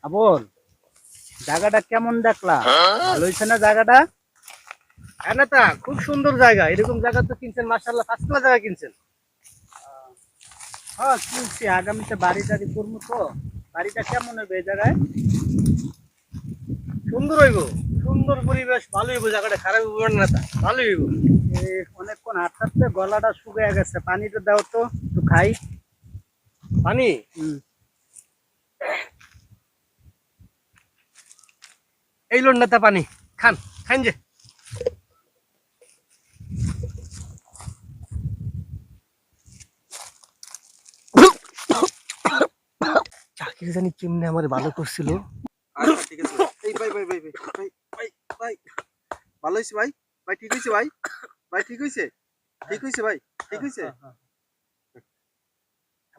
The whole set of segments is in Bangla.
আবল, জায়গাটা কেমন দেখলা? ভালো হয়েছে না জায়গাটা? হ্যাঁ নেতা, খুব সুন্দর জায়গা। এরকম জায়গা তো কিনছেন, মাশাআল্লাহ, ফার্স্ট ক্লাস জায়গা কিনছেন। হ্যাঁ কিনছি, আগামীতে বাড়ি টাড়ি করবো তো। বাড়িটা কেমন হবে এই জায়গায়? সুন্দর হইব, সুন্দর পরিবেশ, ভালো হইব। জায়গাটা খারাপ হইব না নেতা, ভালো হইব। অনেকক্ষণ হাঁটতে হাঁটতে গলাটা শুকিয়ে গেছে, পানিটা দাও তো একটু খাই। পানি এই লোন নেতা, পানি খান, খান যে। চাকরি জানি কেমনে আমার ভালো করছিল। আচ্ছা ঠিক আছে এই ভাই ভাই ভাই ভাই ভাই ভাই ভাই ভালো হয়েছে ভাই। ভাই ঠিক হয়েছে ভাই। ভাই ঠিক হয়েছে। ঠিক হয়েছে ভাই। ঠিক হয়েছে।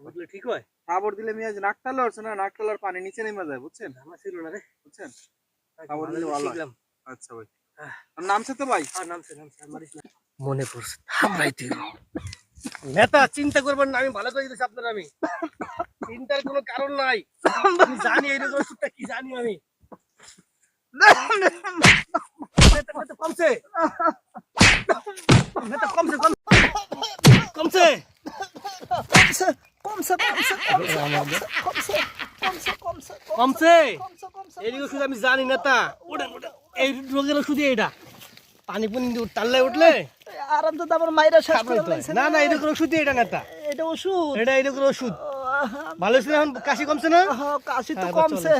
বুঝলে ঠিক হয়। খাবার দিলে মিয়া নাক টালে হচ্ছে না, নাক টালার পানি নিচে নেমে যায়, বুঝছেন? আমার ছিল না রে, বুঝছেন? খাবার দিলে ভালো হয়। শিখলাম। আচ্ছা ভাই। আর নামছে তো ভাই? আর নামছে নামছে, আর মারিস না। মনে পড়ছে, থামরাইতে নেতা, চিন্তা করবেন না, আমি ভালো করে দিতেছি আপনার। আমি চিন্তার কোনো কারণ নাই, আমি জানি এই রোগ ওষুধটা কি জানি আমি। নেতা, নেতা, কমছে নেতা, কমছে কমছে কমছে। এই ওষুধ আমি জানি নেতা, ওটা ওটা এই রোগের ওষুধই এটা। পানি পুনি টাল্লে উঠলে আরাম তো আমার মাইরা শেষ খারাপ হইতো। না না, এই রোগের ওষুধই এটা নেতা, এটা ওষুধ। এটা এই রোগের ওষুধ। ভালো হয়েছে, এখন কাশি কমছে না? কাশি তো হ্যাঁ, কমছে।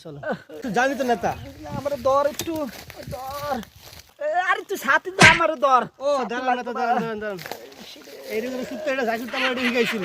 চলো। তুই জানি তো নেতা। আমার দর একটু দর, আর একটু সাথে তো আমার দর। ও দাঁড়ান নেতা, দাঁড়ান। এই রোগের ওষুধ তো এটা জাকির তো আমার এটা শিখাইছিল।